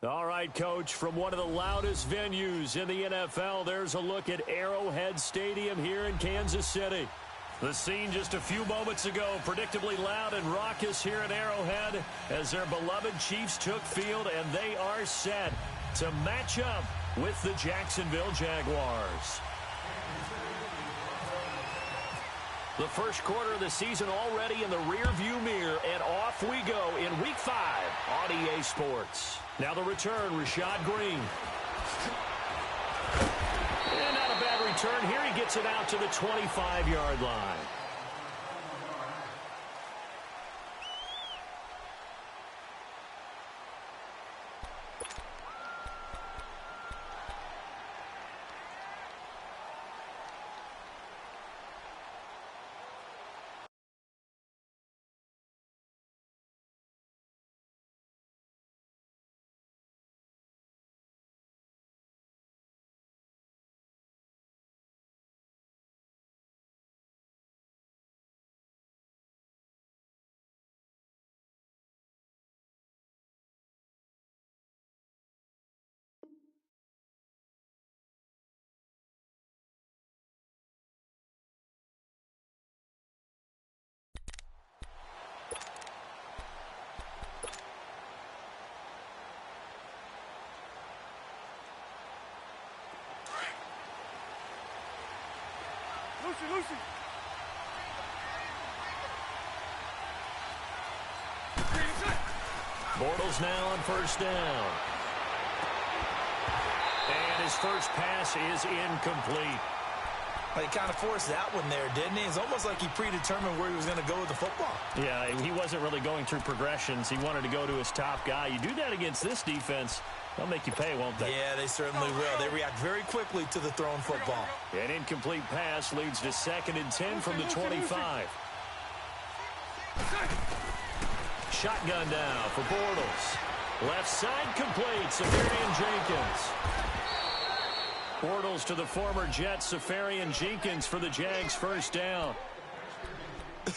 All right, Coach, from one of the loudest venues in the NFL, there's a look at Arrowhead Stadium here in Kansas City. The scene just a few moments ago, predictably loud and raucous here at Arrowhead as their beloved Chiefs took field, and they are set to match up with the Jacksonville Jaguars. The first quarter of the season already in the rearview mirror, and off we go in Week 5 on EA Sports. Now the return, Rashad Green. And not a bad return here. He gets it out to the 25-yard line. Lucy. Bortles now on first down. And his first pass is incomplete. He kind of forced that one there, didn't he? It's almost like he predetermined where he was going to go with the football. Yeah, he wasn't really going through progressions. He wanted to go to his top guy. You do that against this defense, they'll make you pay, won't they? Yeah, they certainly will. They react very quickly to the thrown football. An incomplete pass leads to 2nd and 10 from the 25. Shotgun now for Bortles. Left side complete. Safarian Jenkins. Bortles to the former Jet, Safarian Jenkins for the Jags' first down.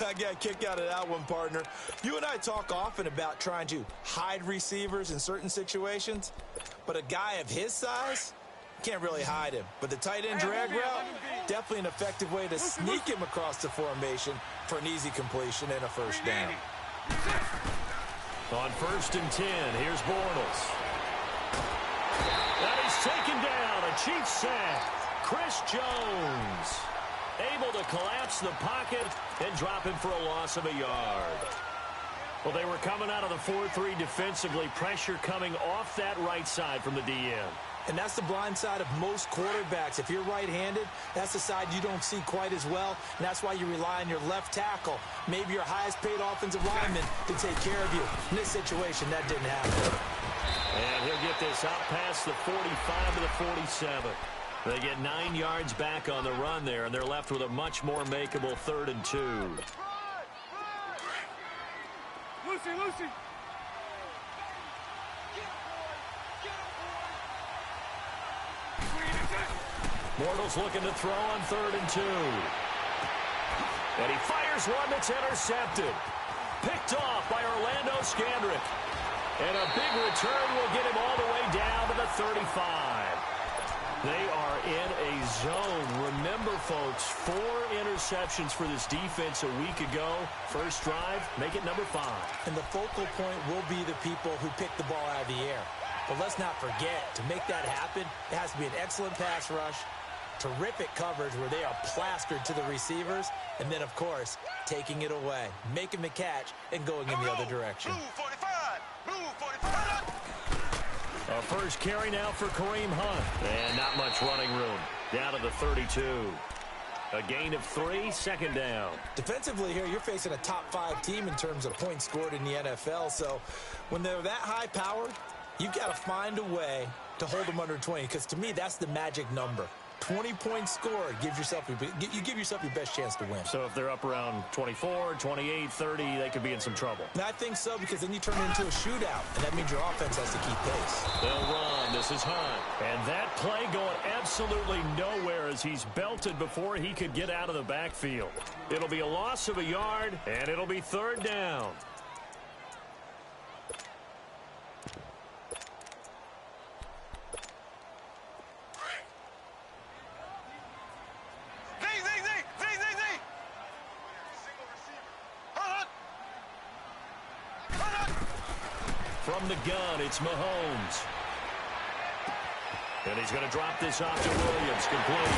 I got a kick out of that one, partner. You and I talk often about trying to hide receivers in certain situations, but a guy of his size can't really hide him. But the tight end drag route, definitely an effective way to sneak him across the formation for an easy completion and a first down. On 1st and 10, here's Bortles. That is taken down. A Chiefs sack. Chris Jones able to collapse the pocket and drop him for a loss of a yard. Well, they were coming out of the 4-3 defensively. Pressure coming off that right side from the DN. And that's the blind side of most quarterbacks. If you're right-handed, that's the side you don't see quite as well, and that's why you rely on your left tackle, maybe your highest-paid offensive lineman, to take care of you. In this situation, that didn't happen. And he'll get this out past the 45 to the 47. They get 9 yards back on the run there, and they're left with a much more makeable 3rd and 2. Lucy. Bortles looking to throw on 3rd and 2. And he fires one that's intercepted. Picked off by Orlando Scandrick. And a big return will get him all the way down to the 35. They are in a zone. Remember, folks, 4 interceptions for this defense a week ago. First drive, make it number 5. And the focal point will be the people who pick the ball out of the air. But let's not forget, to make that happen, it has to be an excellent pass rush, terrific coverage where they are plastered to the receivers, and then, of course, taking it away, making the catch, and going in the other direction. Our first carry now for Kareem Hunt. And not much running room. Down to the 32. A gain of 3, 2nd down. Defensively here, you're facing a top 5 team in terms of points scored in the NFL. So when they're that high powered, you've got to find a way to hold them under 20. Because to me, that's the magic number. 20 points scored gives yourself you give yourself your best chance to win. So if they're up around 24, 28, 30, they could be in some trouble. And I think so, because then you turn it into a shootout, and that means your offense has to keep pace. They'll run. This is Hunt. And that play going absolutely nowhere as he's belted before he could get out of the backfield. It'll be a loss of a yard, and it'll be 3rd down. From the gun, it's Mahomes. And he's going to drop this off to Williams, complete.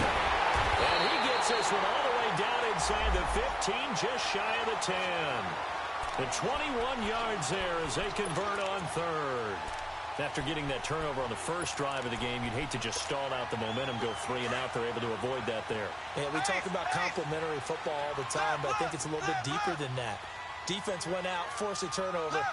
And he gets this one all the way down inside the 15, just shy of the 10. The 21 yards there as they convert on third. After getting that turnover on the first drive of the game, you'd hate to just stall out the momentum, go 3 and out. They're able to avoid that there. Yeah, we talk about complementary football all the time, but I think it's a little bit deeper than that. Defense went out, forced a turnover,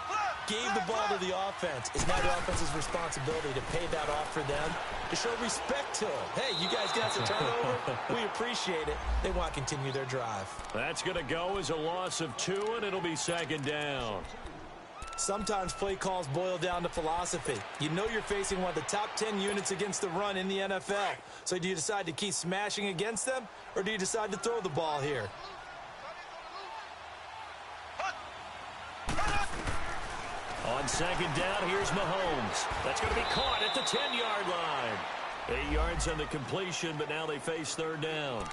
gave the ball to the offense. It's now the offense's responsibility to pay that off for them, to show respect to them. Hey, you guys got the turnover. We appreciate it. They want to continue their drive. That's going to go as a loss of 2, and it'll be second down. Sometimes play calls boil down to philosophy. You know you're facing one of the top 10 units against the run in the NFL. So do you decide to keep smashing against them, or do you decide to throw the ball here? On second down, here's Mahomes. That's going to be caught at the 10-yard line. 8 yards on the completion, but now they face third down.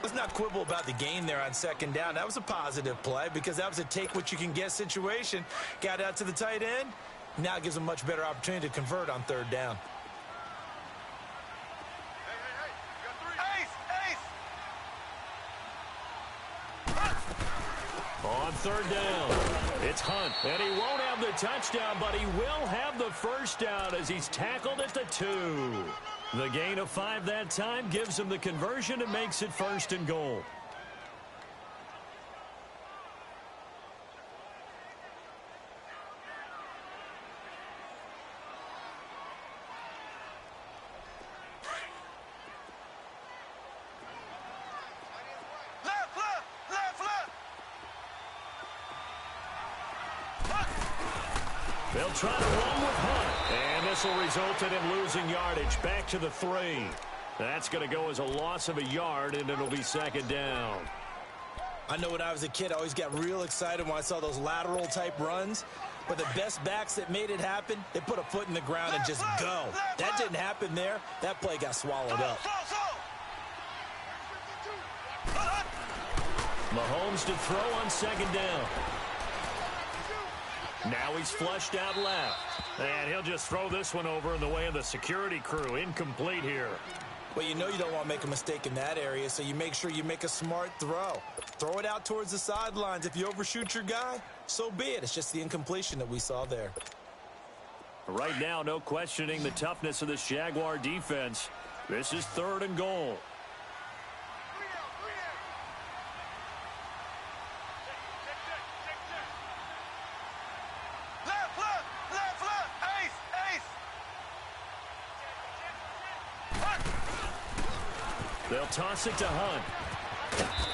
Let's not quibble about the gain there on second down. That was a positive play because that was a take-what-you-can-get situation. Got out to the tight end. Now it gives them a much better opportunity to convert on third down. On third down, it's Hunt, and he won't have the touchdown, but he will have the first down as he's tackled at the 2. The gain of 5 that time gives him the conversion and makes it first and goal. They'll try to run with Hunt, and this will result in him losing yardage back to the 3. That's going to go as a loss of a yard, and it'll be second down. I know when I was a kid, I always got real excited when I saw those lateral-type runs. But the best backs that made it happen, they put a foot in the ground and just go. That didn't happen there. That play got swallowed up. Mahomes to throw on second down. Now he's flushed out left. And he'll just throw this one over in the way of the security crew. Incomplete here. Well, you know you don't want to make a mistake in that area, so you make sure you make a smart throw. Throw it out towards the sidelines. If you overshoot your guy, so be it. It's just the incompletion that we saw there. Right now, no questioning the toughness of this Jaguar defense. This is third and goal. They'll toss it to Hunt.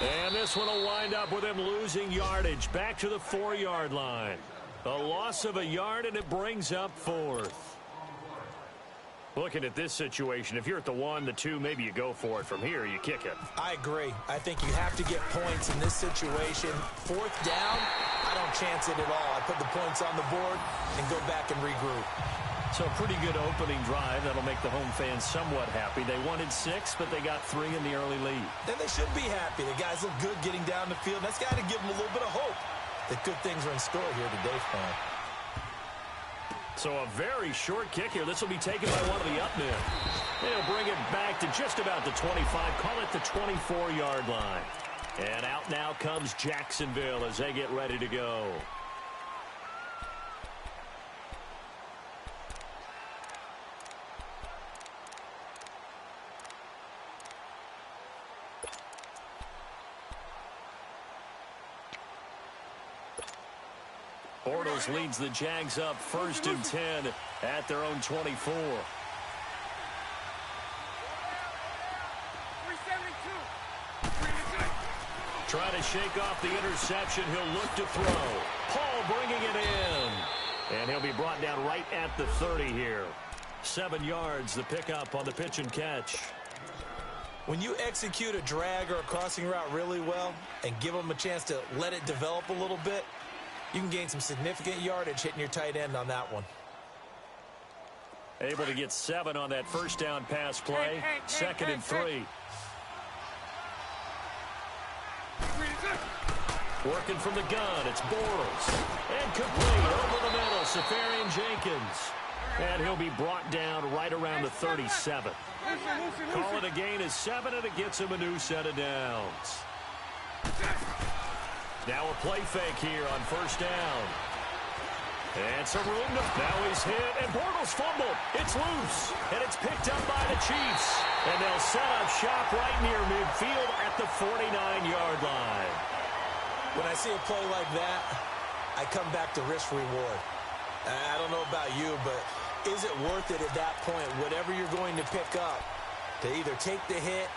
And this one will wind up with him losing yardage back to the 4-yard line. A loss of a yard, and it brings up fourth. Looking at this situation, if you're at the 1, the 2, maybe you go for it. From here, you kick it. I agree. I think you have to get points in this situation. Fourth down, I don't chance it at all. I put the points on the board and go back and regroup. So a pretty good opening drive. That'll make the home fans somewhat happy. They wanted 6, but they got 3 in the early lead. And they should be happy. The guys look good getting down the field. That's got to give them a little bit of hope that good things are in store here today for them. So a very short kick here. This will be taken by one of the up men. They'll bring it back to just about the 25. Call it the 24-yard line. And out now comes Jacksonville as they get ready to go. Bortles leads the Jags up 1st and 10 at their own 24. 372. Try to shake off the interception. He'll look to throw. Paul bringing it in. And he'll be brought down right at the 30 here. 7 yards, the pickup on the pitch and catch. When you execute a drag or a crossing route really well and give them a chance to let it develop a little bit, you can gain some significant yardage hitting your tight end on that one. Able to get 7 on that first down pass play. 2nd and 3. Working from the gun, it's Bortles. And complete over the middle. Safarian Jenkins. And he'll be brought down right around the 37. Call it a gain of 7, and it gets him a new set of downs. Now a play fake here on first down. And some room to... Now he's hit, and Bortles fumbled. It's loose, and it's picked up by the Chiefs. And they'll set up shop right near midfield at the 49-yard line. When I see a play like that, I come back to risk-reward. I don't know about you, but is it worth it at that point, whatever you're going to pick up, to either take the hit,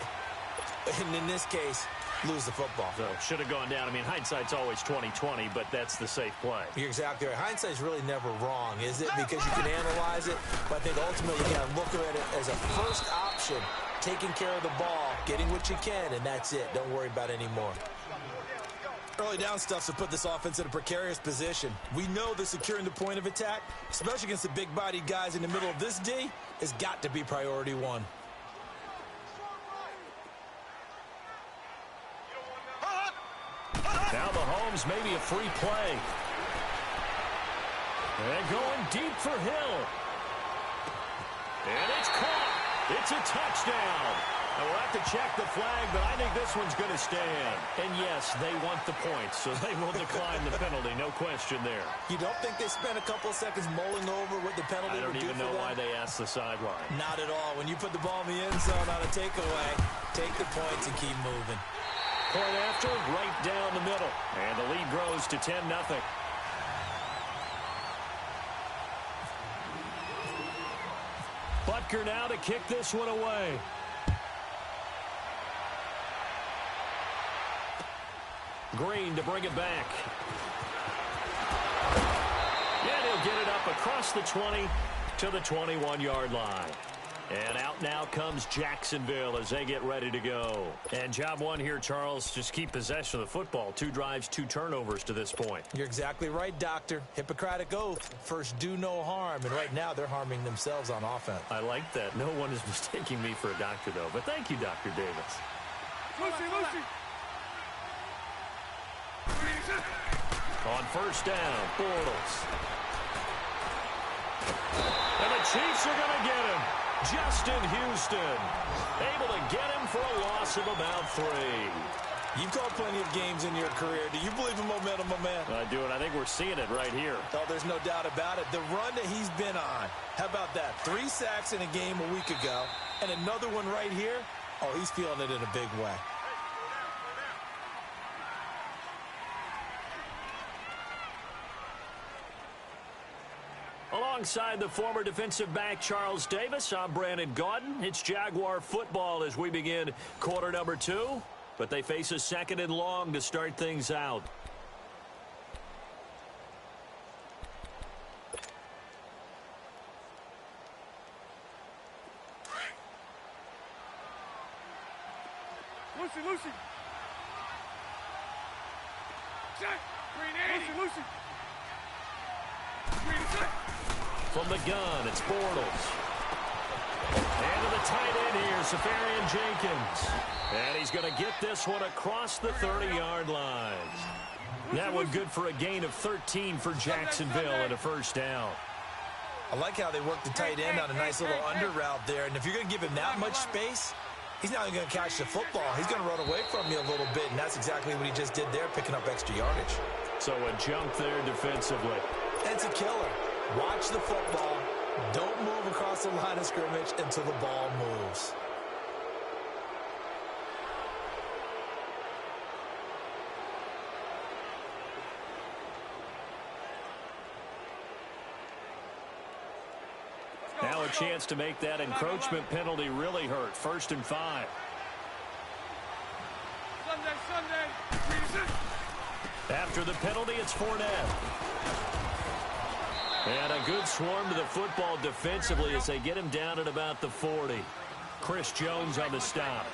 and in this case, lose the football? So, should have gone down. I mean, hindsight's always 20/20, but that's the safe play. You're exactly right. Hindsight's really never wrong, is it? Because you can analyze it, but I think ultimately you got to look at it as a first option, taking care of the ball, getting what you can, and that's it. Don't worry about it anymore. Early down stuff to put this offense in a precarious position. We know that securing the point of attack, especially against the big-bodied guys in the middle of this D, has got to be priority one. Now the Mahomes, maybe a free play. And going deep for Hill. And it's caught. It's a touchdown. And we'll have to check the flag, but I think this one's going to stand. And yes, they want the points, so they will decline the penalty. No question there. You don't think they spent a couple of seconds mulling over what the penalty would do for them? I don't even know why they asked the sideline. Not at all. When you put the ball in the end zone on a takeaway, take the points and keep moving. Point after, right down the middle. And the lead grows to 10-0. Butker now to kick this one away. Green to bring it back. And he'll get it up across the 20 to the 21-yard line. And out now comes Jacksonville as they get ready to go. And job one here, Charles, just keep possession of the football. 2 drives, 2 turnovers to this point. You're exactly right, Doctor. Hippocratic oath. First, do no harm. And right now, they're harming themselves on offense. I like that. No one is mistaking me for a doctor, though. But thank you, Dr. Davis. Lucy. On first down, Bortles. And the Chiefs are going to get him. Justin Houston, able to get him for a loss of about 3. You've called plenty of games in your career. Do you believe in momentum, my man? I do, and I think we're seeing it right here. Oh, there's no doubt about it. The run that he's been on, how about that? 3 sacks in a game a week ago, and another one right here. Oh, he's feeling it in a big way. Alongside the former defensive back Charles Davis, I'm Brandon Gaudin. It's Jaguar football as we begin quarter number 2, but they face a 2nd and long to start things out. Lucy. Check. Green 80. Lucy. Green set. From the gun, it's Bortles. And to the tight end here, Safarian Jenkins. And he's going to get this one across the 30-yard line. That one good for a gain of 13 for Jacksonville and a first down. I like how they work the tight end on a nice little under route there. And if you're going to give him that much space, he's not going to catch the football. He's going to run away from you a little bit, and that's exactly what he just did there, picking up extra yardage. So a jump there defensively. It's a killer. Watch the football. Don't move across the line of scrimmage until the ball moves. Now a chance to make that encroachment penalty really hurt. 1st and 5. Sunday. After the penalty, it's Fournette. And a good swarm to the football defensively as they get him down at about the 40. Chris Jones on the stop.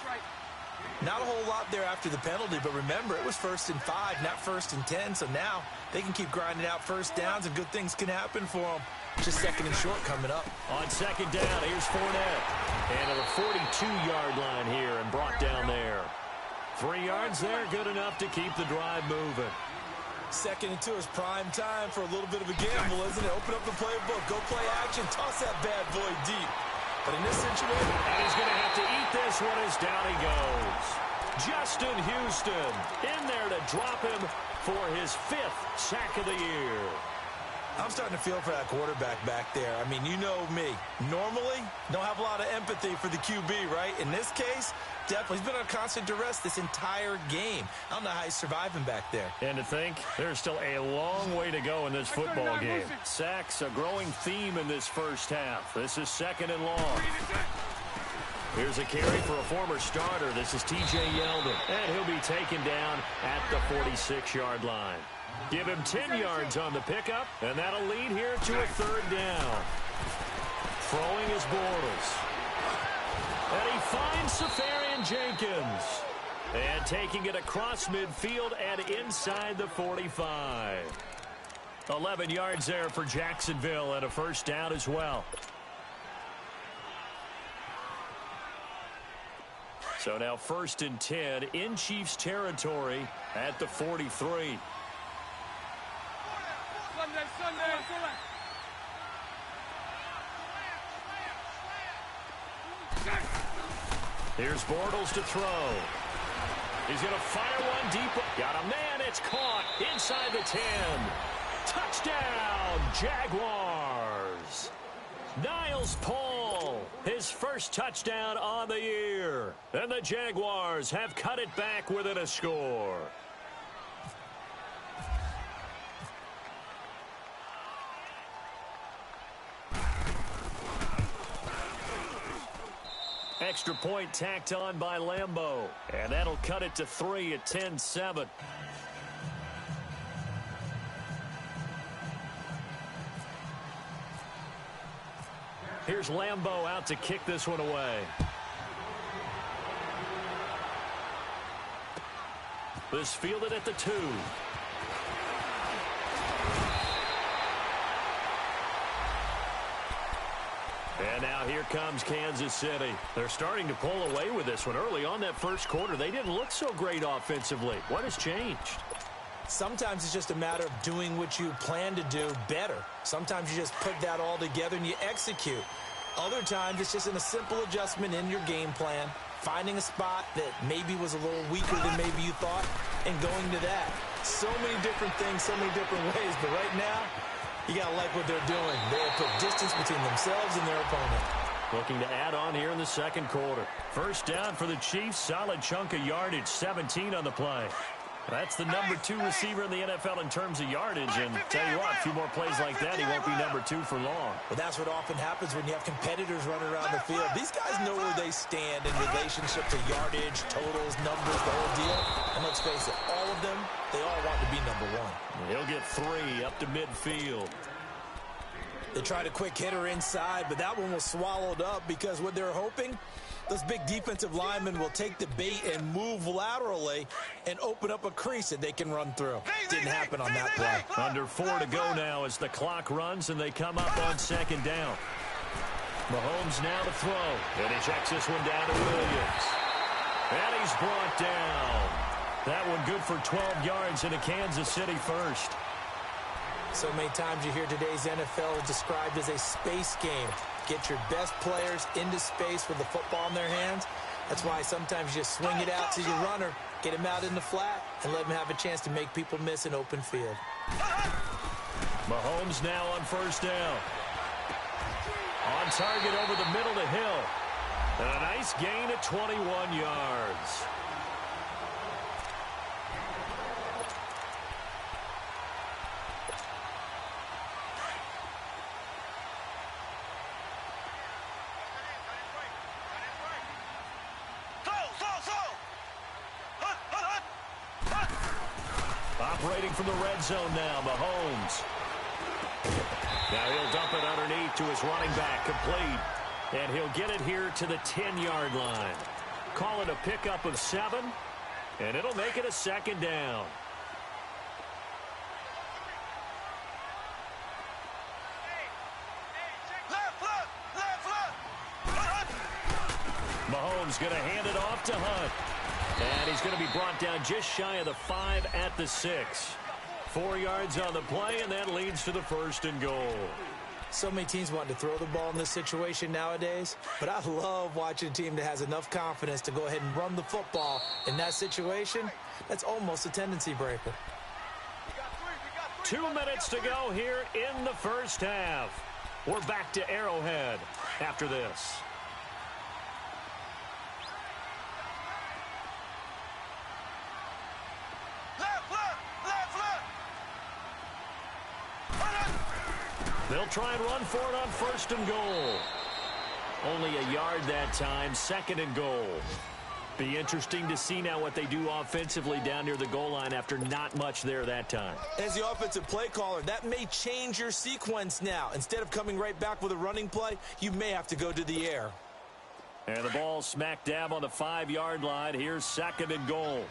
Not a whole lot there after the penalty, but remember, it was 1st and 5, not 1st and 10, so now they can keep grinding out first downs and good things can happen for them. Just 2nd and short coming up. On 2nd down, here's Fournette. And to the 42-yard line here and brought down there. 3 yards there, good enough to keep the drive moving. 2nd and 2 is prime time for a little bit of a gamble, isn't it? Open up the playbook, go play action, toss that bad boy deep. But in this situation... And he's going to have to eat this one as down he goes. Justin Houston in there to drop him for his 5th sack of the year. I'm starting to feel for that quarterback back there. I mean, you know me. Normally, don't have a lot of empathy for the QB, right? In this case, definitely. He's been on constant duress this entire game. I don't know how he's surviving back there. And to think, there's still a long way to go in this football game. Sacks, a growing theme in this first half. This is 2nd and long. Here's a carry for a former starter. This is T.J. Yeldon. And he'll be taken down at the 46-yard line. Give him 10 yards on the pickup, and that'll lead here to a 3rd down. Throwing is Bortles. And he finds Safarian Jenkins. And taking it across midfield and inside the 45. 11 yards there for Jacksonville and a 1st down as well. So now 1st and 10 in Chiefs territory at the 43. Sunday. Here's Bortles to throw. He's going to fire one deep. Got a man. It's caught inside the 10. Touchdown, Jaguars. Niles Paul, his 1st touchdown on the year. And the Jaguars have cut it back within a score. Extra point tacked on by Lambeau. And that'll cut it to 3 at 10-7. Here's Lambeau out to kick this one away. This fielded at the 2. And now here comes Kansas City. They're starting to pull away with this one. Early on that 1st quarter, they didn't look so great offensively. What has changed? Sometimes it's just a matter of doing what you plan to do better. Sometimes you just put that all together and you execute. Other times it's just in a simple adjustment in your game plan, finding a spot that maybe was a little weaker than maybe you thought, and going to that. So many different things, so many different ways, but right now, you got to like what they're doing. They have put distance between themselves and their opponent. Looking to add on here in the 2nd quarter. 1st down for the Chiefs. Solid chunk of yardage. 17 on the play. That's the number 2 receiver in the NFL in terms of yardage. And tell you what, a few more plays like that, he won't be number 2 for long. Well, that's what often happens when you have competitors running around the field. These guys know where they stand in relationship to yardage, totals, numbers, the whole deal. And let's face it, all of them, they all want to be number 1. He'll get 3 up to midfield. They tried a quick hitter inside, but that one was swallowed up because what they're hoping, those big defensive linemen will take the bait and move laterally and open up a crease that they can run through. Didn't happen on that play. Under 4 to go now as the clock runs and they come up on 2nd down. Mahomes now to throw. And he checks this one down to Williams. And he's brought down. That one good for 12 yards in a Kansas City 1st. So many times you hear today's NFL described as a space game. Get your best players into space with the football in their hands. That's why sometimes you just swing it out to your runner, get him out in the flat, and let him have a chance to make people miss an open field. Mahomes now on 1st down. On target over the middle to Hill. And a nice gain of 21 yards. Operating from the red zone now, Mahomes. Now he'll dump it underneath to his running back, complete. And he'll get it here to the 10-yard line. Call it a pickup of 7, and it'll make it a 2nd down. Mahomes going to hand it off to Hunt. And he's going to be brought down just shy of the 5 at the 6. 4 yards on the play, and that leads to the 1st and goal. So many teams want to throw the ball in this situation nowadays, but I love watching a team that has enough confidence to go ahead and run the football in that situation. That's almost a tendency breaker. 2 minutes to go here in the first half. We're back to Arrowhead after this. They'll try and run for it on 1st and goal. Only a yard that time, 2nd and goal. Be interesting to see now what they do offensively down near the goal line after not much there that time. As the offensive play caller, that may change your sequence now. Instead of coming right back with a running play, you may have to go to the air. And the ball smack dab on the 5-yard line. Here's 2nd and goal.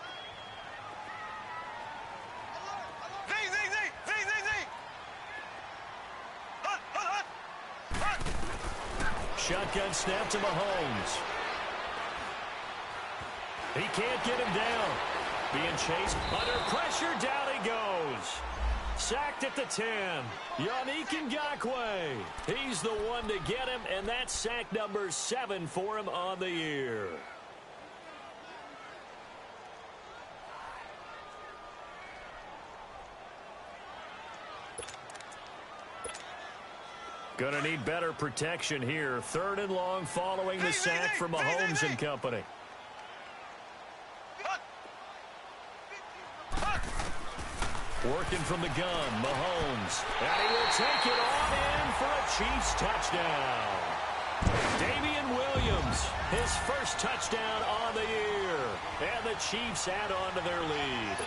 Shotgun snap to Mahomes. He can't get him down. Being chased under pressure. Down he goes. Sacked at the 10. Yannick Ngakoue. He's the one to get him, and that's sack number 7 for him on the year. Gonna need better protection here. 3rd and long following the sack from Mahomes and company. Working from the gun, Mahomes. And he will take it on in for a Chiefs touchdown. Damian Williams, his 1st touchdown on the year. And the Chiefs add on to their lead.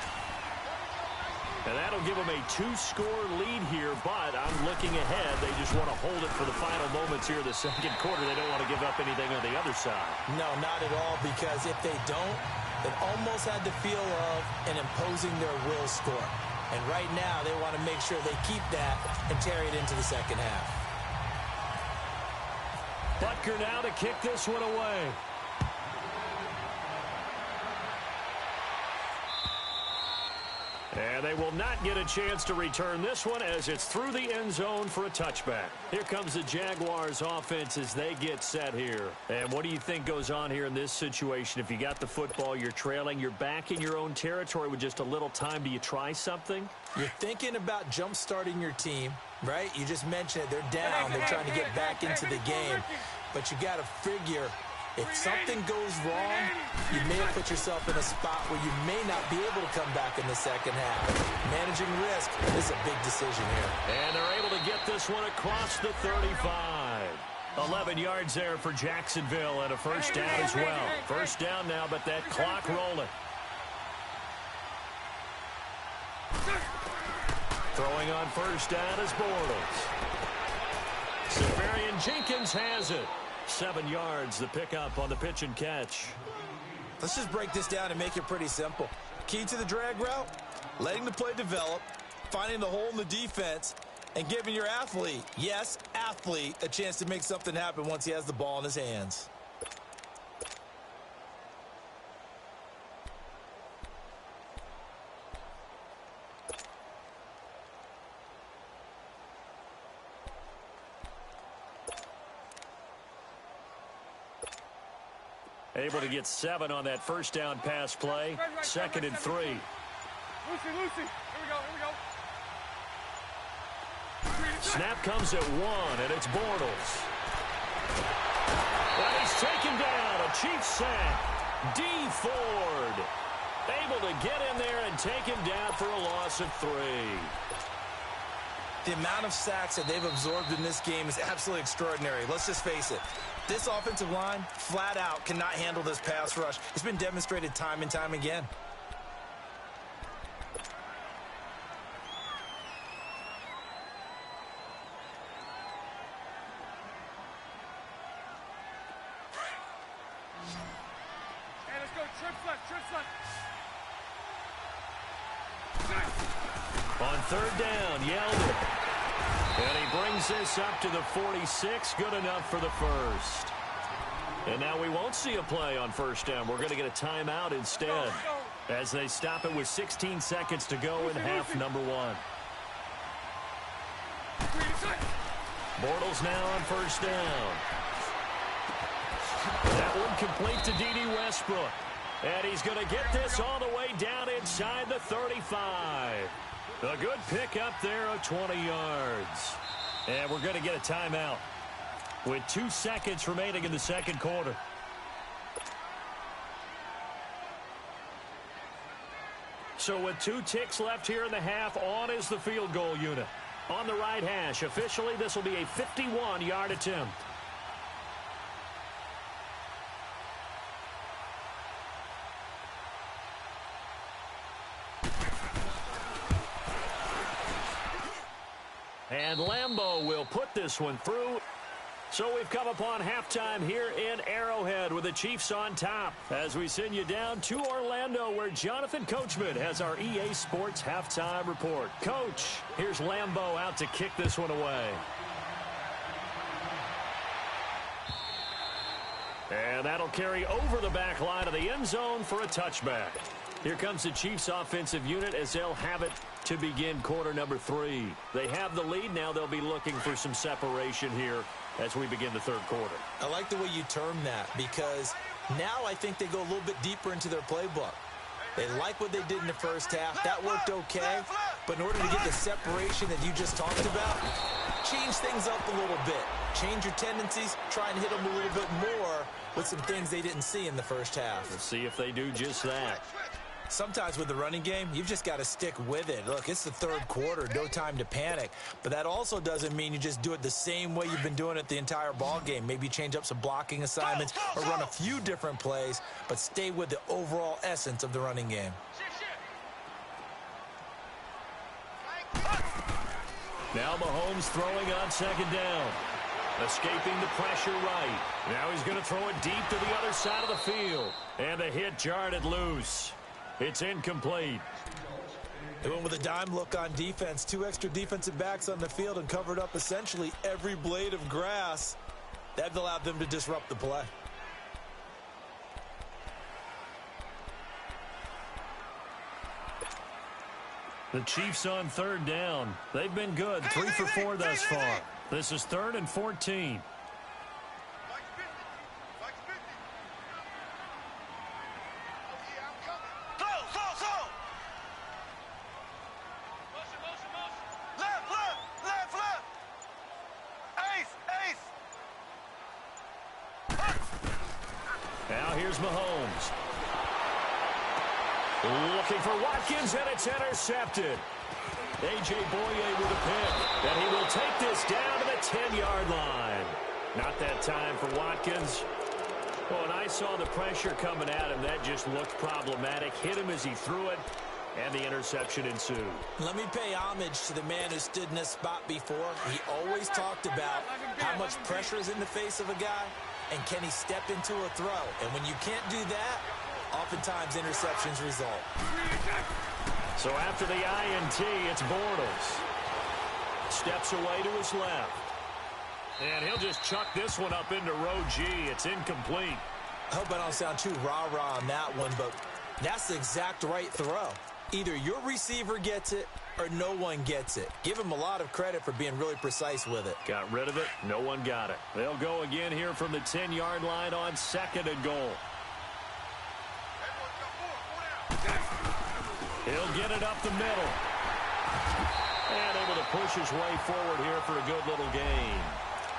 And that'll give them a 2-score lead here, but I'm looking ahead. They just want to hold it for the final moments here in the 2nd quarter. They don't want to give up anything on the other side. No, not at all, because if they don't, it almost had the feel of an imposing their will score. And right now, they want to make sure they keep that and carry it into the 2nd half. Butker now to kick this one away. And they will not get a chance to return this one as it's through the end zone for a touchback. Here comes the Jaguars offense as they get set here. And what do you think goes on here in this situation? If you got the football, you're trailing, you're back in your own territory with just a little time. Do you try something? You're thinking about jump-starting your team, right? You just mentioned it. They're down. They're trying to get back into the game. But you got to figure, if something goes wrong, you may have put yourself in a spot where you may not be able to come back in the 2nd half. Managing risk is a big decision here. And they're able to get this one across the 35. 11 yards there for Jacksonville and a 1st down as well. 1st down now, but that clock rolling. Throwing on 1st down is Bortles. Safarian Jenkins has it. 7 yards, the pickup on the pitch and catch. Let's just break this down and make it pretty simple. Key to the drag route, letting the play develop, finding the hole in the defense, and giving your athlete, yes, athlete, a chance to make something happen once he has the ball in his hands. Able to get 7 on that 1st down pass play. 2nd and 3. Lucy, here we go. Snap comes at 1, and it's Bortles. And he's taken down. A Chiefs sack. D. Ford able to get in there and take him down for a loss of 3. The amount of sacks that they've absorbed in this game is absolutely extraordinary. Let's just face it. This offensive line, flat out, cannot handle this pass rush. It's been demonstrated time and time again. Hey, let's go. Trips left. On 3rd down, Yeldon. And he brings this up to the 46. Good enough for the 1st. And now we won't see a play on 1st down. We're going to get a timeout instead. as they stop it with 16 seconds to go in half number one. Bortles now on first down. That one complete to D.D. Westbrook. And he's going to get this all the way down inside the 35. A good pick up there of 20 yards. And we're going to get a timeout with 2 seconds remaining in the second quarter. So with 2 ticks left here in the half, on is the field goal unit. On the right hash, officially this will be a 51-yard attempt. And Lambeau will put this one through. So we've come upon halftime here in Arrowhead with the Chiefs on top as we send you down to Orlando where Jonathan Coachman has our EA Sports halftime report. Coach, here's Lambeau out to kick this one away. And that'll carry over the back line of the end zone for a touchback. Here comes the Chiefs offensive unit as they'll have it to begin quarter number 3. They have the lead. Now they'll be looking for some separation here as we begin the third quarter. I like the way you term that because now I think they go a little bit deeper into their playbook. They like what they did in the first half. That worked okay. But in order to get the separation that you just talked about, change things up a little bit. Change your tendencies. Try and hit them a little bit more with some things they didn't see in the first half. Let's see if they do just that. Sometimes with the running game, you've just got to stick with it. Look, it's the third quarter, no time to panic. But that also doesn't mean you just do it the same way you've been doing it the entire ball game. Maybe change up some blocking assignments or run a few different plays, but stay with the overall essence of the running game. Now Mahomes throwing on second down. Escaping the pressure right. Now he's going to throw it deep to the other side of the field. And the hit jarred it loose. It's incomplete. They went with a dime look on defense. 2 extra defensive backs on the field and covered up essentially every blade of grass. That allowed them to disrupt the play. The Chiefs on third down. They've been good. 3 for 4 thus far. This is 3rd and 14. Now here's Mahomes. Looking for Watkins, and it's intercepted. A.J. Boye with a pick, and he will take this down to the 10-yard line. Not that time for Watkins. Well, and I saw the pressure coming at him. That just looked problematic. Hit him as he threw it, and the interception ensued. Let me pay homage to the man who stood in this spot before. He always talked about how much pressure is in the face of a guy, and can he step into a throw. And when you can't do that, oftentimes interceptions result. So after the INT, it's Bortles. Steps away to his left. And he'll just chuck this one up into row G. It's incomplete. I hope I don't sound too rah-rah on that one, but that's the exact right throw. Either your receiver gets it or no one gets it. Give him a lot of credit for being really precise with it. Got rid of it. No one got it. They'll go again here from the 10-yard line on 2nd and goal. He'll get it up the middle. And able to push his way forward here for a good little gain.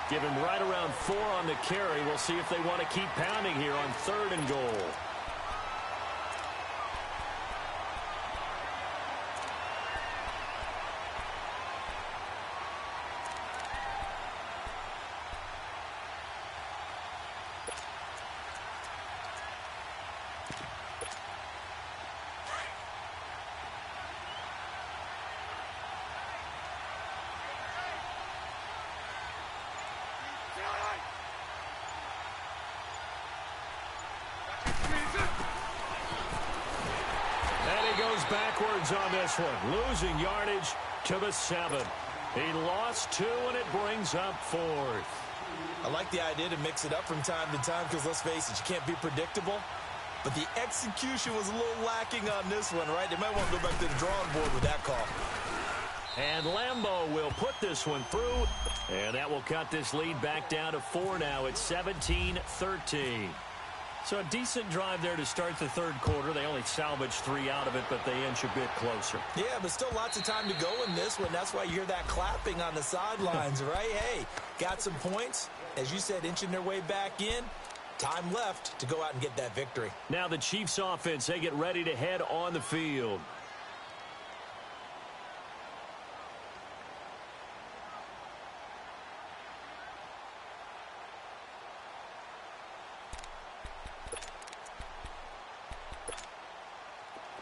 Give him right around 4 on the carry. We'll see if they want to keep pounding here on 3rd and goal. Backwards on this one, losing yardage to the 7. He lost 2, and it brings up 4th. I like the idea to mix it up from time to time because, let's face it, you can't be predictable. but the execution was a little lacking on this one, right? They might want to go back to the drawing board with that call. And Lambeau will put this one through, and that will cut this lead back down to 4 now. It's 17-13. So a decent drive there to start the third quarter. They only salvaged 3 out of it, but they inch a bit closer. Yeah, but still lots of time to go in this one. That's why you hear that clapping on the sidelines, right? Hey, got some points. As you said, inching their way back in. Time left to go out and get that victory. Now the Chiefs offense, they get ready to head on the field.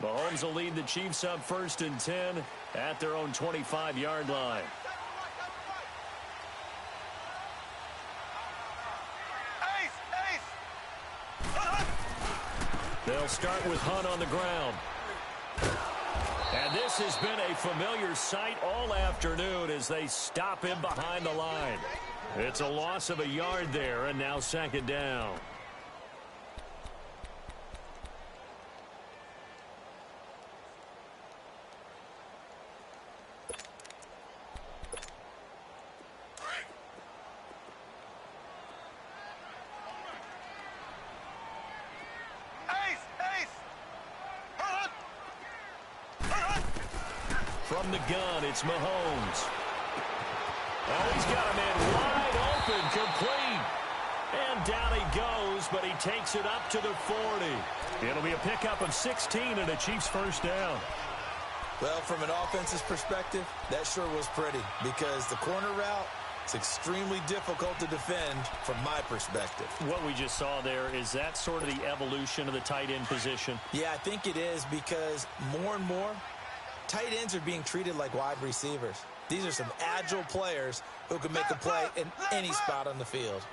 Mahomes will lead the Chiefs up 1st and 10 at their own 25-yard line. They'll start with Hunt on the ground. And this has been a familiar sight all afternoon as they stop him behind the line. It's a loss of a yard there, and now 2nd down. From the gun, it's Mahomes. Oh, he's got a man wide open, complete. And down he goes, but he takes it up to the 40. It'll be a pickup of 16 and a Chiefs 1st down. Well, from an offense's perspective, that sure was pretty because the corner route is extremely difficult to defend from my perspective. What we just saw there, is that sort of the evolution of the tight end position? Yeah, I think it is because more and more, tight ends are being treated like wide receivers. These are some agile players who can make a play in any spot on the field.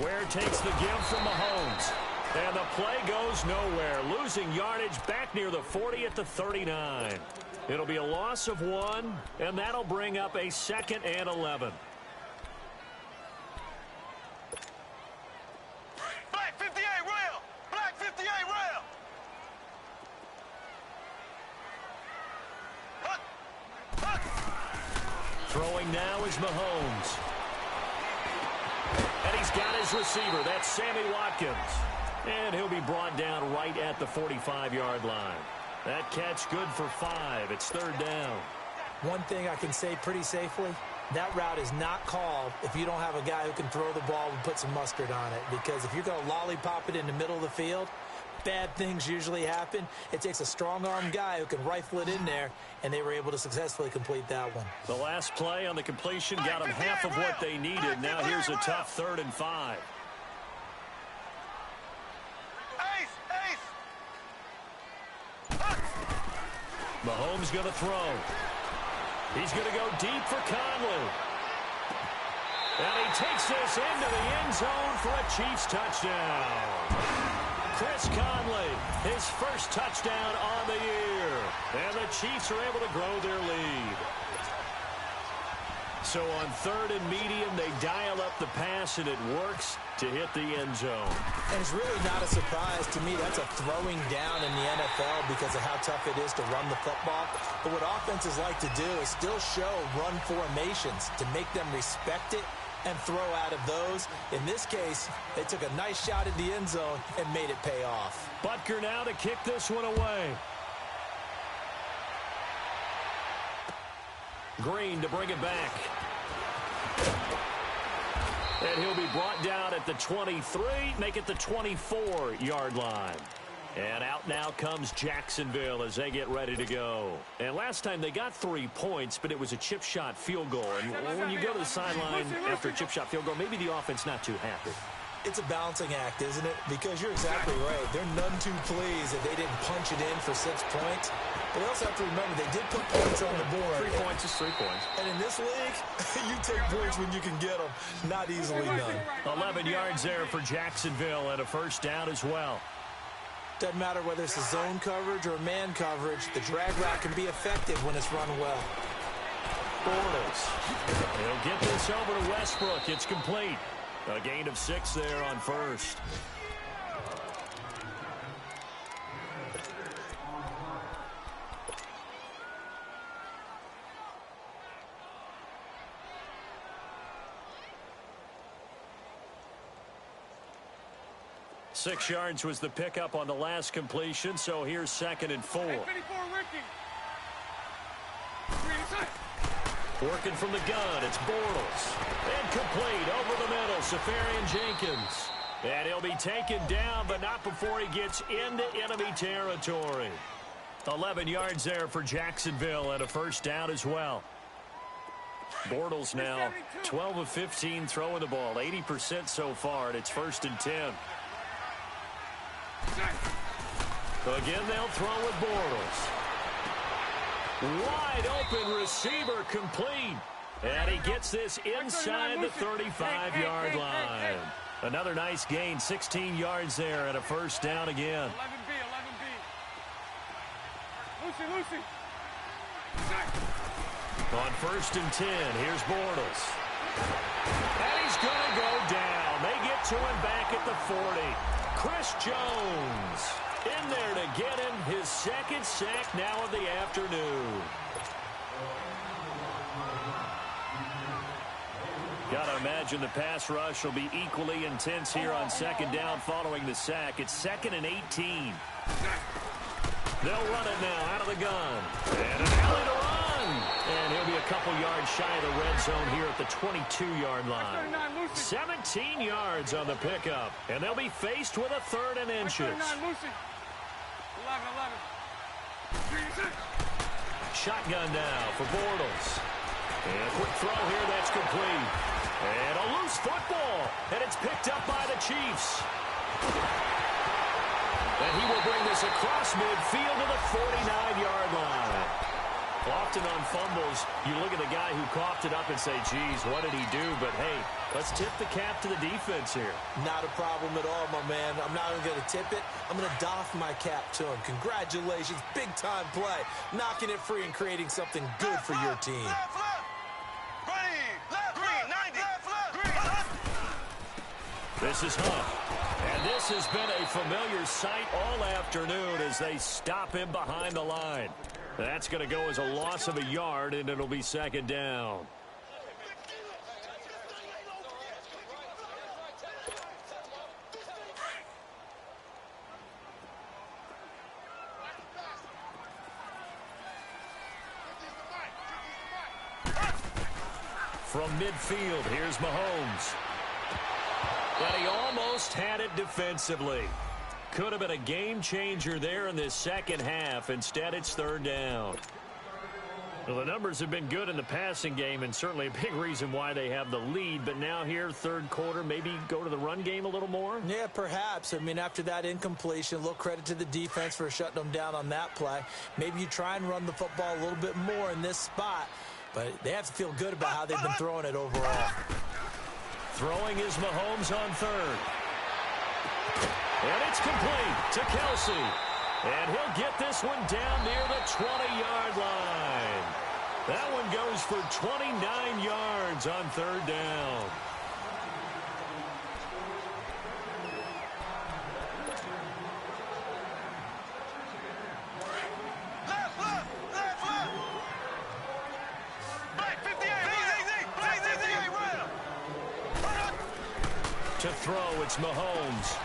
Ware takes the give from Mahomes. And the play goes nowhere. Losing yardage back near the 40 at the 39. It'll be a loss of 1, and that'll bring up a 2nd and 11. Black 58 rail! Black 58 rail! Throwing now is Mahomes. And he's got his receiver. That's Sammy Watkins. And he'll be brought down right at the 45-yard line. That catch good for 5. It's 3rd down. One thing I can say pretty safely, that route is not called if you don't have a guy who can throw the ball and put some mustard on it. Because if you're going to lollipop it in the middle of the field, bad things usually happen. It takes a strong-arm guy who can rifle it in there, and they were able to successfully complete that one. The last play on the completion got them half of what they needed. Now here's a tough 3rd and 5. Mahomes going to throw. He's going to go deep for Conley. And he takes this into the end zone for a Chiefs touchdown. Chris Conley, his first touchdown on the year. And the Chiefs are able to grow their lead. So on 3rd and medium, they dial up the pass, and it works to hit the end zone. And it's really not a surprise to me. That's a throwing down in the NFL because of how tough it is to run the football. But what offenses like to do is still show run formations to make them respect it and throw out of those. In this case, they took a nice shot at the end zone and made it pay off. Butker now to kick this one away. Green to bring it back. And he'll be brought down at the 23, make it the 24-yard line. And out now comes Jacksonville as they get ready to go. And last time they got 3 points, but it was a chip shot field goal. And when you go to the sideline after a chip shot field goal, maybe the offense not too happy. It's a balancing act, isn't it? Because you're exactly right. They're none too pleased that they didn't punch it in for 6 points. But we also have to remember they did put points on the board. 3 points is 3 points. And in this league, you take points when you can get them. Not easily done. 11 yards there for Jacksonville and a 1st down as well. Doesn't matter whether it's a zone coverage or man coverage, the drag route can be effective when it's run well. Bortles. He'll get this over to Westbrook. It's complete. A gain of 6 there on 1st. 6 yards was the pickup on the last completion, so here's 2nd and 4. Working from the gun, it's Bortles. Incomplete over the middle, Safarian Jenkins. And he'll be taken down, but not before he gets into enemy territory. 11 yards there for Jacksonville and a first down as well. Bortles now 12 of 15 throwing the ball, 80% so far, and it's 1st and 10. Again, they'll throw with Bortles. Wide open receiver complete. And he gets this inside the 35-yard line. Another nice gain, 16 yards there and a first down again. 11B. Lucy. On 1st and 10, here's Bortles. And he's going to go down. They get to him back at the 40. Chris Jones in there to get him his 2nd sack now of the afternoon. Got to imagine the pass rush will be equally intense here on 2nd down following the sack. It's 2nd and 18. They'll run it now out of the gun. And an alley to run. And he'll be a couple yards shy of the red zone here at the 22-yard line. 17 yards on the pickup. And they'll be faced with a 3rd and inches. 11. Shotgun now for Bortles. And a quick throw here that's complete. And a loose football. And it's picked up by the Chiefs. And he will bring this across midfield to the 49-yard line. Often on fumbles, you look at the guy who coughed it up and say, geez, what did he do? But, hey, let's tip the cap to the defense here. Not a problem at all, my man. I'm not even going to tip it. I'm going to doff my cap to him. Congratulations. Big-time play. Knocking it free and creating something good for your team. This is Hunt. And this has been a familiar sight all afternoon as they stop him behind the line. That's going to go as a loss of a yard, and it'll be 2nd down. From midfield, here's Mahomes. But he almost had it defensively. Could have been a game changer there in this second half. Instead, it's 3rd down. Well, the numbers have been good in the passing game and certainly a big reason why they have the lead. But now here, 3rd quarter, maybe go to the run game a little more? Yeah, perhaps. I mean, after that incompletion, a little credit to the defense for shutting them down on that play. Maybe you try and run the football a little bit more in this spot. But they have to feel good about how they've been throwing it overall. Throwing is Mahomes on 3rd. And it's complete to Kelsey. And he'll get this one down near the 20-yard line. That one goes for 29 yards on 3rd down. To throw, it's Mahomes.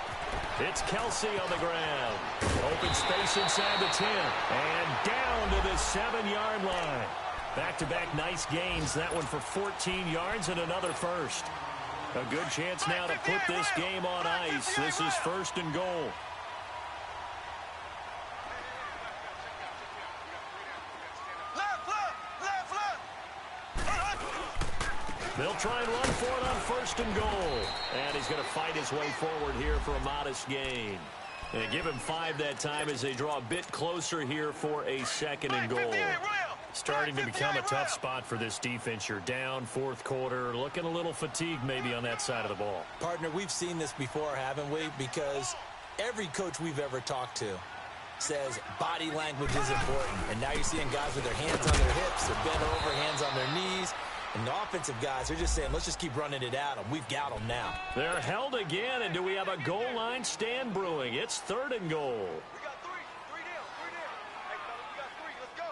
It's Kelsey on the ground. Open space inside the 10. And down to the 7-yard line. Back-to-back nice gains. That one for 14 yards and another first. A good chance now to put this game on ice. This is 1st and goal. They'll try and run for it on 1st and goal. And he's going to fight his way forward here for a modest gain. And give him 5 that time as they draw a bit closer here for a 2nd and goal. Starting to become a tough spot for this defense. You're down 4th quarter, looking a little fatigued maybe on that side of the ball. Partner, we've seen this before, haven't we? Because every coach we've ever talked to says body language is important. And now you're seeing guys with their hands on their hips, they're bent over, hands on their knees. And the offensive guys are just saying, let's just keep running it at them. We've got them now. They're held again, and do we have a goal line stand brewing? It's 3rd and goal. We got 3. 3 down. 3 down. Hey, fellas, we got 3. Let's go.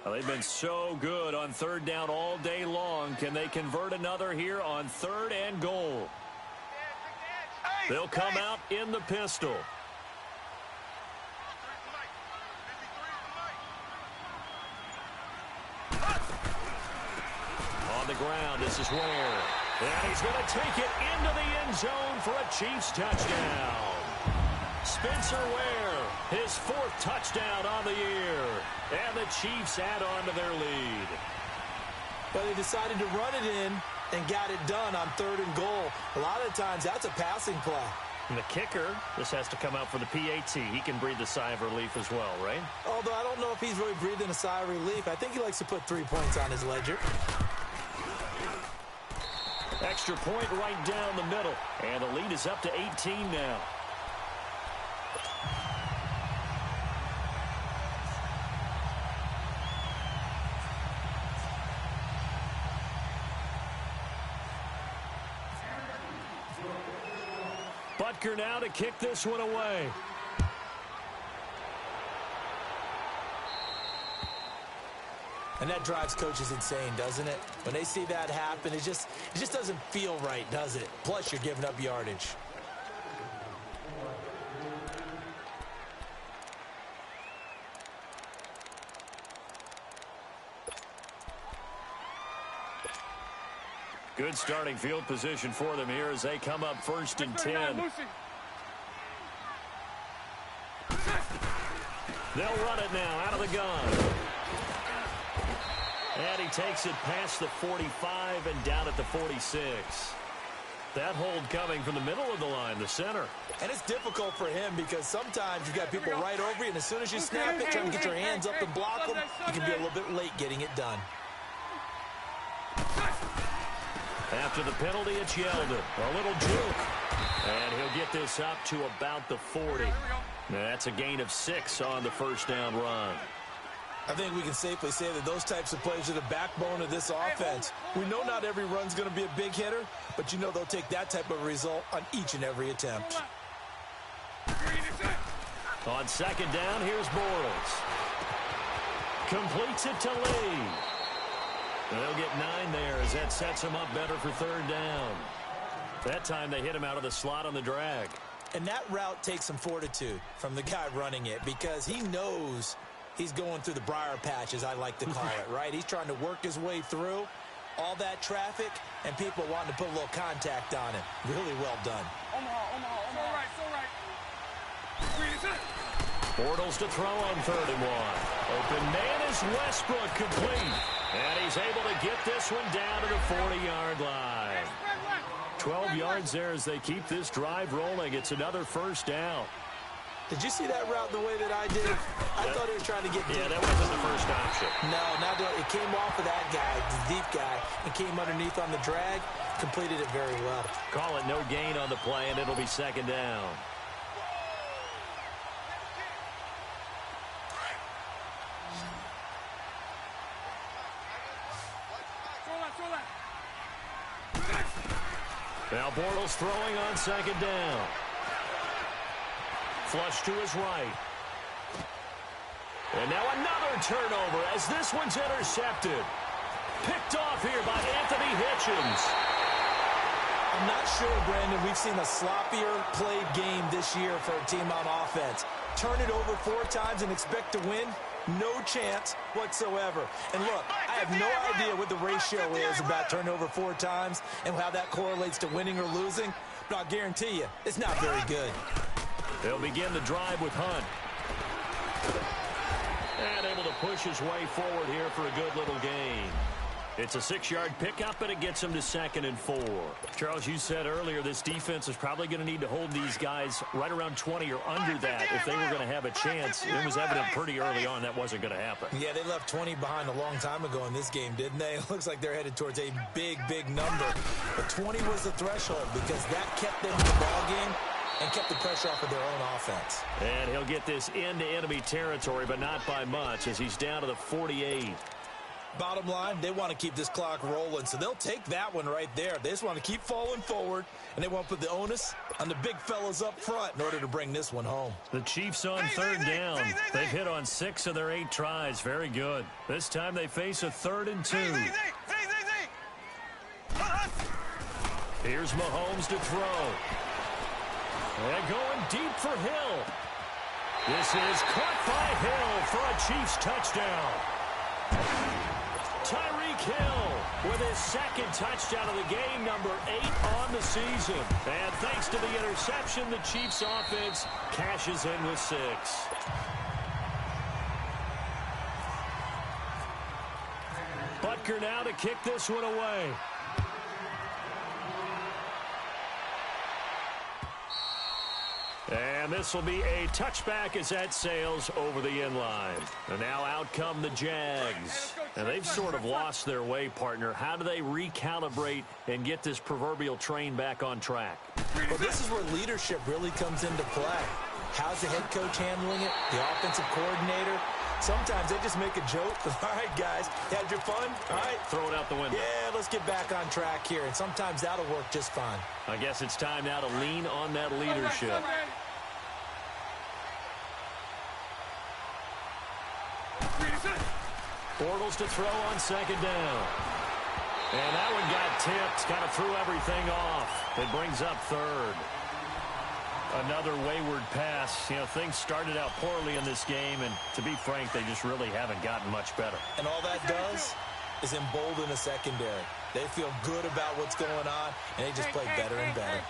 Well, they've been so good on third down all day long. Can they convert another here on 3rd and goal? They'll come out in the pistol. On the ground, this is Ware. And he's going to take it into the end zone for a Chiefs touchdown. Spencer Ware, his 4th touchdown on the year. And the Chiefs add on to their lead. But they decided to run it in and got it done on 3rd and goal. A lot of times, that's a passing play. And the kicker, this has to come out for the PAT. He can breathe a sigh of relief as well, right? Although I don't know if he's really breathing a sigh of relief. I think he likes to put 3 points on his ledger. Extra point right down the middle. And the lead is up to 18 now. Butker now to kick this one away. And that drives coaches insane, doesn't it? When they see that happen, it just doesn't feel right, does it? Plus, you're giving up yardage. Good starting field position for them here as they come up 1st and 10. They'll run it now out of the gun. And he takes it past the 45 and down at the 46. That hold coming from the middle of the line, the center. And it's difficult for him because sometimes you've got people right over you, and as soon as you snap it, trying to get your hands up and block them, you can be a little bit late getting it done. After the penalty, it's Yeldon. A little juke. And he'll get this up to about the 40. Now, that's a gain of 6 on the 1st down run. I think we can safely say that those types of plays are the backbone of this offense. We know not every run's going to be a big hitter, but you know they'll take that type of result on each and every attempt. On 2nd down, here's Bortles. Completes it to Lee. They'll get 9 there as that sets him up better for 3rd down. That time they hit him out of the slot on the drag. And that route takes some fortitude from the guy running it because he knows he's going through the briar patch, as I like to call it, right? He's trying to work his way through all that traffic and people wanting to put a little contact on him. Really well done. Bortles to throw on 3rd and 1. Open man is Westbrook, complete. And he's able to get this one down to the 40-yard line. 12 yards there as they keep this drive rolling. It's another 1st down. Did you see that route the way that I did? I thought he was trying to get deep. Yeah, that wasn't the first option. No, not that. It came off of that guy, the deep guy, and came underneath on the drag. Completed it very well. Call it no gain on the play, and it'll be 2nd down. Now Bortles throwing on 2nd down. Flush to his right. And now another turnover as this one's intercepted. Picked off here by Anthony Hitchens. I'm not sure, Brandon, we've seen a sloppier played game this year for a team on offense. Turn it over 4 times and expect to win? No chance whatsoever. And look, I have no idea what the ratio is about turnover 4 times and how that correlates to winning or losing, but I'll guarantee you, it's not very good. They'll begin the drive with Hunt. And able to push his way forward here for a good little gain. It's a 6-yard pickup, and it gets him to 2nd and 4. Charles, you said earlier this defense is probably going to need to hold these guys right around 20 or under that if they were going to have a chance. It was evident pretty early on that wasn't going to happen. Yeah, they left 20 behind a long time ago in this game, didn't they? It looks like they're headed towards a big, big number. But 20 was the threshold because that kept them in the ball game and kept the pressure off of their own offense. And he'll get this into enemy territory, but not by much as he's down to the 48. Bottom line, they want to keep this clock rolling, so they'll take that one right there. They just want to keep falling forward, and they want to put the onus on the big fellas up front in order to bring this one home. The Chiefs on third down. They've hit on 6 of their 8 tries. Very good. This time they face a 3rd and 2. Here's Mahomes to throw. And going deep for Hill. This is caught by Hill for a Chiefs touchdown. Tyreek Hill with his 2nd touchdown of the game, number 8 on the season. And thanks to the interception, the Chiefs offense cashes in with 6. Butker now to kick this one away. And this will be a touchback as that sails over the end line. And now out come the Jags. And they've sort of lost their way, partner. How do they recalibrate and get this proverbial train back on track? Well, this is where leadership really comes into play. How's the head coach handling it? The offensive coordinator? Sometimes they just make a joke. All right, guys, had your fun? All right. Throw it out the window. Yeah, let's get back on track here. And sometimes that'll work just fine. I guess it's time now to lean on that leadership. Bortles to throw on 2nd down. And that one got tipped. Kind of threw everything off. It brings up 3rd. Another wayward pass. You know, things started out poorly in this game, and to be frank, they just really haven't gotten much better. And all that does is embolden the secondary. They feel good about what's going on, and they just play better and better.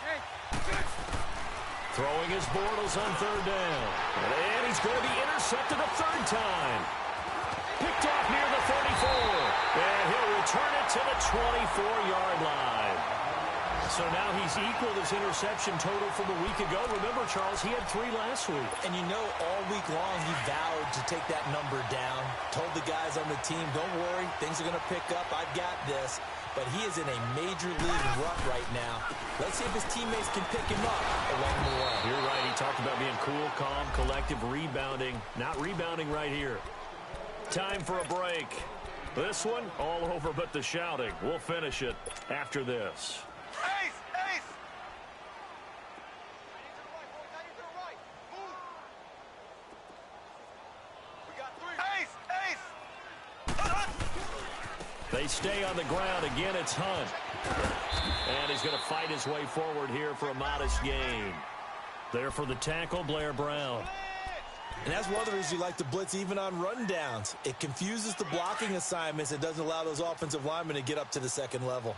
Throwing his Bortles on 3rd down. And he's going to be intercepted a 3rd time. Picked off near the 34. And he'll return it to the 24-yard line. So now he's equaled his interception total from a week ago. Remember, Charles, he had 3 last week. And you know, all week long he vowed to take that number down. Told the guys on the team, don't worry, things are going to pick up. I've got this. But he is in a major league rut right now. Let's see if his teammates can pick him up along the way. You're right. He talked about being cool, calm, collective, rebounding. Not rebounding right here. Time for a break. This one, all over but the shouting. We'll finish it after this. Ace! Ace! We got 3. Ace! Ace! They stay on the ground. Again, it's Hunt. And he's going to fight his way forward here for a modest gain. There for the tackle, Blair Brown. And that's one of the reasons you like to blitz even on rundowns. It confuses the blocking assignments. It doesn't allow those offensive linemen to get up to the 2nd level.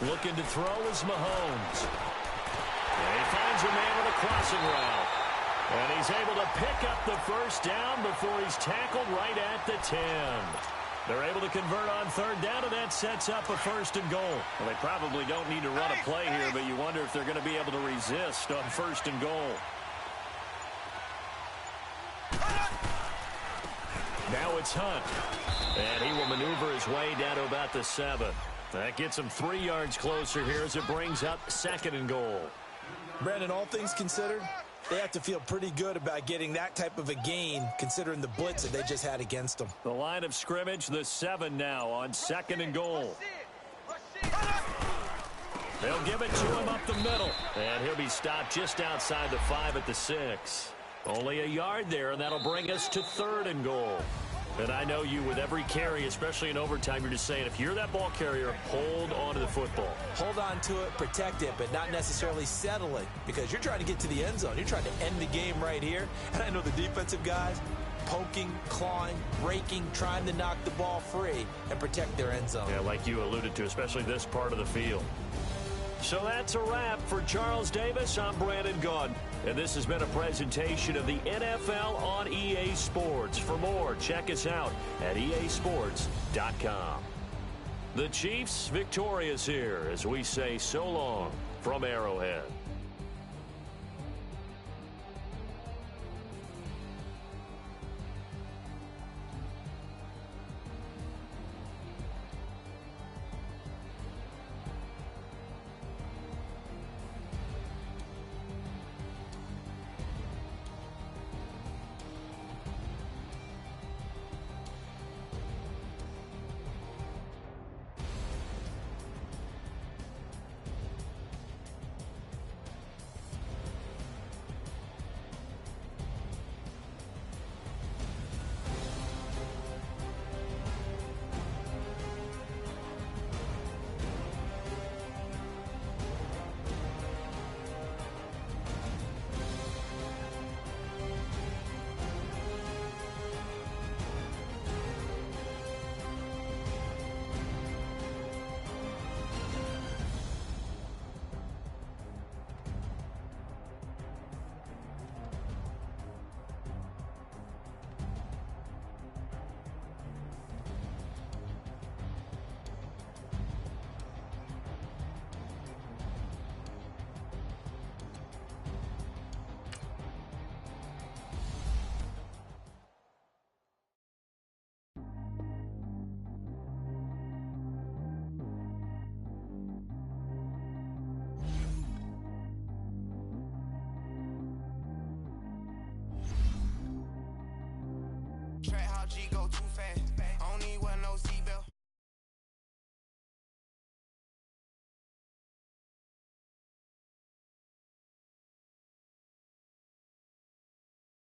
Looking to throw is Mahomes. And he finds a man with a crossing route. And he's able to pick up the 1st down before he's tackled right at the 10. They're able to convert on 3rd down, and that sets up a 1st and goal. Well, they probably don't need to run a play here, but you wonder if they're going to be able to resist on 1st and goal. Now it's Hunt. And he will maneuver his way down to about the 7. That gets him 3 yards closer here as it brings up 2nd and goal. Brandon, all things considered, they have to feel pretty good about getting that type of a gain considering the blitz that they just had against them. The line of scrimmage, the 7 now on 2nd and goal. They'll give it to him up the middle. And he'll be stopped just outside the 5 at the 6. Only a yard there, and that'll bring us to 3rd and goal. And I know you, with every carry, especially in overtime, you're just saying, if you're that ball carrier, hold on to the football. Hold on to it, protect it, but not necessarily settle it, because you're trying to get to the end zone. You're trying to end the game right here. And I know the defensive guys, poking, clawing, breaking, trying to knock the ball free and protect their end zone. Yeah, like you alluded to, especially this part of the field. So that's a wrap for Charles Davis. I'm Brandon Gaudin. And this has been a presentation of the NFL on EA Sports. For more, check us out at easports.com. The Chiefs victorious here as we say so long from Arrowhead. Track how G